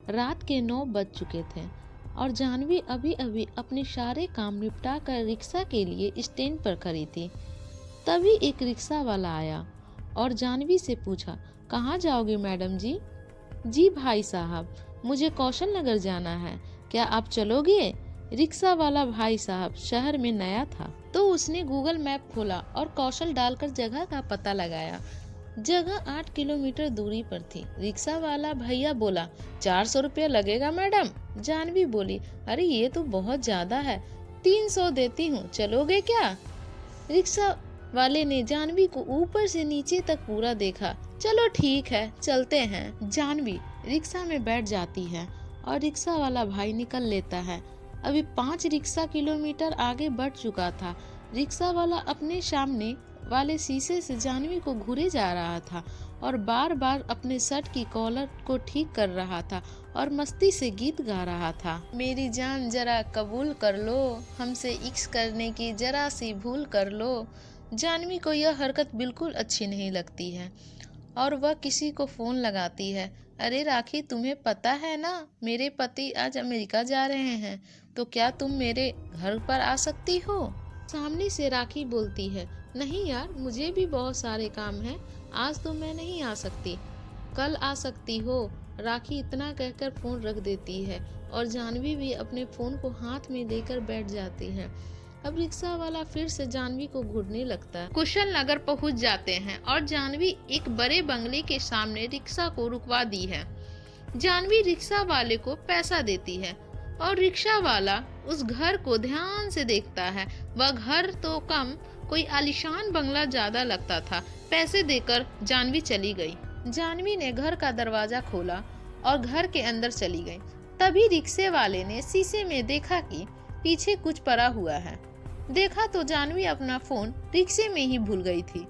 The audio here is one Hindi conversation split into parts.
रात के 9 बज चुके थे और जाह्नवी अभी अभी अपने सारे काम निपटा कर रिक्शा के लिए स्टैंड पर खड़ी थी। तभी एक रिक्शा वाला आया और जाह्नवी से पूछा, कहाँ जाओगे मैडम जी? जी भाई साहब, मुझे कौशल नगर जाना है, क्या आप चलोगे? रिक्शा वाला भाई साहब शहर में नया था तो उसने गूगल मैप खोला और कौशल डालकर जगह का पता लगाया। जगह 8 किलोमीटर दूरी पर थी। रिक्शा वाला भैया बोला, 400 रुपया लगेगा मैडम। जाह्नवी बोली, अरे ये तो बहुत ज्यादा है, 300 देती हूँ, चलोगे क्या? रिक्शा वाले ने जाह्नवी को ऊपर से नीचे तक पूरा देखा। चलो ठीक है, चलते हैं। जाह्नवी रिक्शा में बैठ जाती है और रिक्शा वाला भाई निकल लेता है। अभी 5 रिक्शा किलोमीटर आगे बढ़ चुका था। रिक्शा वाला अपने सामने वाले शीशे से जाह्नवी को घूरे जा रहा था और बार बार अपने शर्ट की कॉलर को ठीक कर रहा था और मस्ती से गीत गा रहा था। मेरी जान जरा कबूल कर लो, हमसे इश्क करने की जरा सी भूल कर लो। जाह्नवी को यह हरकत बिल्कुल अच्छी नहीं लगती है और वह किसी को फोन लगाती है। अरे राखी, तुम्हें पता है ना, मेरे पति आज अमेरिका जा रहे हैं, तो क्या तुम मेरे घर पर आ सकती हो? सामने से राखी बोलती है, नहीं यार, मुझे भी बहुत सारे काम हैं, आज तो मैं नहीं आ सकती, कल आ सकती हो। राखी इतना कहकर फोन रख देती है और जाह्नवी भी अपने फोन को हाथ में लेकर बैठ जाती है। अब रिक्शा वाला फिर से जाह्नवी को घूरने लगता है। कुशल नगर पहुंच जाते हैं और जाह्नवी एक बड़े बंगले के सामने रिक्शा को रुकवा दी है। जाह्नवी रिक्शा वाले को पैसा देती है और रिक्शा वाला उस घर को ध्यान से देखता है। वह घर तो कम, कोई आलीशान बंगला ज्यादा लगता था। पैसे देकर जाह्नवी चली गई। जाह्नवी ने घर का दरवाजा खोला और घर के अंदर चली गई। तभी रिक्शे वाले ने शीशे में देखा कि पीछे कुछ पड़ा हुआ है। देखा तो जाह्नवी अपना फोन रिक्शे में ही भूल गई थी।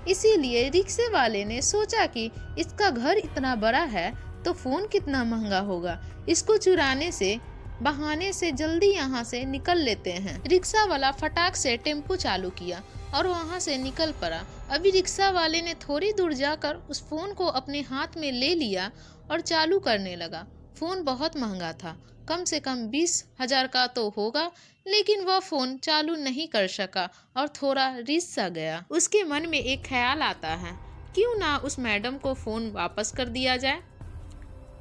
इसीलिए रिक्शे वाले ने सोचा कि इसका घर इतना बड़ा है तो फोन कितना महंगा होगा, इसको चुराने से बहाने से जल्दी यहाँ से निकल लेते हैं। रिक्शा वाला फटाक से टेम्पो चालू किया और वहाँ से निकल पड़ा। अभी रिक्शा वाले ने थोड़ी दूर जाकर उस फोन को अपने हाथ में ले लिया और चालू करने लगा। फोन बहुत महंगा था, कम से कम 20,000 का तो होगा, लेकिन वह फोन चालू नहीं कर सका और थोड़ा रिस सा गया। उसके मन में एक ख्याल आता है, क्यों ना उस मैडम को फोन वापस कर दिया जाए।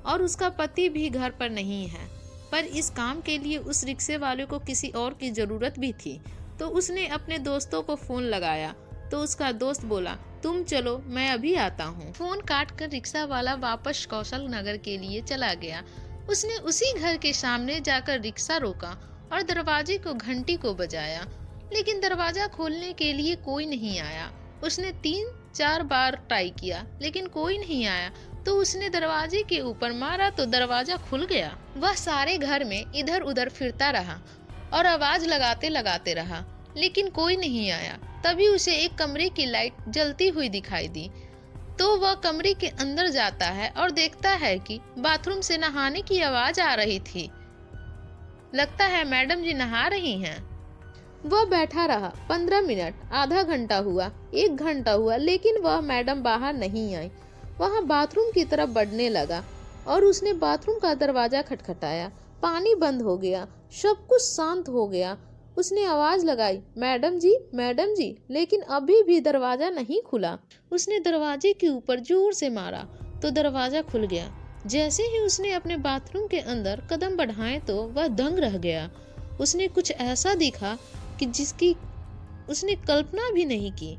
और उसका पति भी घर पर नहीं है, पर इस काम के लिए उस रिक्शे वाले को किसी और की जरूरत भी थी। तो उसने अपने दोस्तों को फोन लगाया तो उसका दोस्त बोला, तुम चलो, मैं अभी आता हूँ। फोन काट कर रिक्शा वाला वापस कौशल नगर के लिए चला गया। उसने उसी घर के सामने जाकर रिक्शा रोका और दरवाजे को घंटी को बजाया, लेकिन दरवाजा खोलने के लिए कोई नहीं आया। उसने 3-4 बार ट्राई किया लेकिन कोई नहीं आया। तो उसने दरवाजे के ऊपर मारा तो दरवाजा खुल गया। वह सारे घर में इधर उधर फिरता रहा और आवाज लगाते लगाते रहा, लेकिन कोई नहीं आया। तभी उसे एक कमरे की लाइट जलती हुई दिखाई दी। तो वह कमरे के अंदर जाता है और देखता है कि बाथरूम से नहाने की आवाज आ रही थी। लगता है मैडम जी नहा रही हैं। वह बैठा रहा। 15 मिनट, आधा घंटा हुआ, 1 घंटा हुआ, लेकिन वह मैडम बाहर नहीं आई। वहां बाथरूम की तरफ बढ़ने लगा और उसने बाथरूम का दरवाजा खटखटाया। पानी बंद हो गया, सब कुछ शांत हो गया। उसने आवाज लगाई, मैडम जी, लेकिन अभी भी दरवाजा नहीं खुला। उसने दरवाजे के ऊपर जोर से मारा तो दरवाजा खुल गया। जैसे ही उसने अपने बाथरूम के अंदर कदम बढ़ाए तो वह दंग रह गया। उसने कुछ ऐसा देखा कि जिसकी उसने कल्पना भी नहीं की।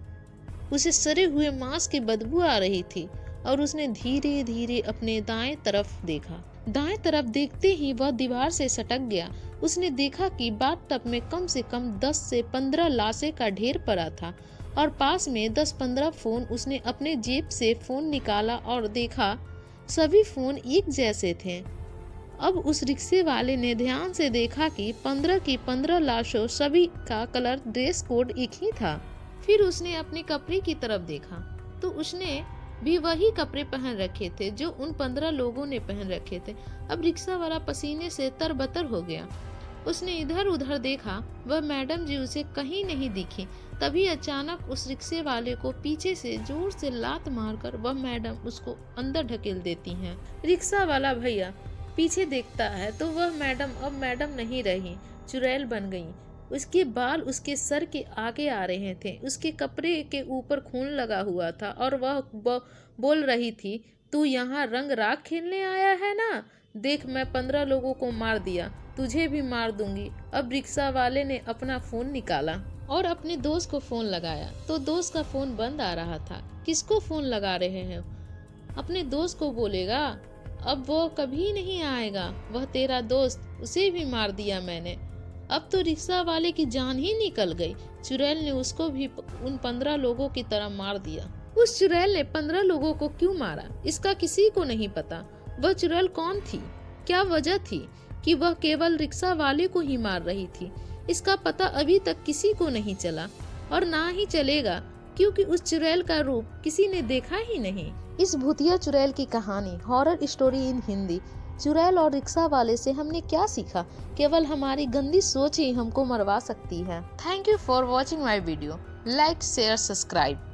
उसे सड़े हुए मांस की बदबू आ रही थी और उसने धीरे धीरे अपने दाएं तरफ देखा। दाएं तरफ देखते ही वह दीवार से सटक गया। उसने देखा कि बाथटब में कम से कम 10 से 15 लाशें का ढेर पड़ा था और पास में 10-15 फोन। उसने अपने जेब से फोन निकाला और देखा सभी फोन एक जैसे थे। अब उस रिक्शे वाले ने ध्यान से देखा कि 15 की 15 लाशों सभी का कलर, ड्रेस कोड एक ही था। फिर उसने अपने कपड़े की तरफ देखा तो उसने भी वही कपड़े पहन रखे थे जो उन 15 लोगों ने पहन रखे थे। अब रिक्शा वाला पसीने से तरबतर हो गया। उसने इधर उधर देखा, वह मैडम जी उसे कहीं नहीं दिखी। तभी अचानक उस रिक्शे वाले को पीछे से जोर से लात मारकर वह मैडम उसको अंदर ढकेल देती हैं। रिक्शा वाला भैया पीछे देखता है तो वह मैडम अब मैडम नहीं रही, चुड़ैल बन गई। उसके बाल उसके सर के आगे आ रहे थे, उसके कपड़े के ऊपर खून लगा हुआ था और वह बोल रही थी, तू यहाँ रंग राख खेलने आया है ना? देख, मैं 15 लोगों को मार दिया, तुझे भी मार दूंगी। अब रिक्शा वाले ने अपना फोन निकाला और अपने दोस्त को फोन लगाया तो दोस्त का फोन बंद आ रहा था। किसको फोन लगा रहे हैं? अपने दोस्त को बोलेगा, अब वो कभी नहीं आएगा, वह तेरा दोस्त, उसे भी मार दिया मैंने। अब तो रिक्शा वाले की जान ही निकल गई। चुड़ैल ने उसको भी उन 15 लोगों की तरह मार दिया। उस चुड़ैल ने 15 लोगों को क्यों मारा, इसका किसी को नहीं पता। वह चुड़ैल कौन थी? क्या वजह थी कि वह केवल रिक्शा वाले को ही मार रही थी? इसका पता अभी तक किसी को नहीं चला और ना ही चलेगा, क्योंकि उस चुड़ैल का रूप किसी ने देखा ही नहीं। इस भूतिया चुड़ैल की कहानी, हॉरर स्टोरी इन हिंदी, चुड़ैल और रिक्शा वाले से हमने क्या सीखा? केवल हमारी गंदी सोच ही हमको मरवा सकती है। Thank you for watching my video. Like, share, subscribe.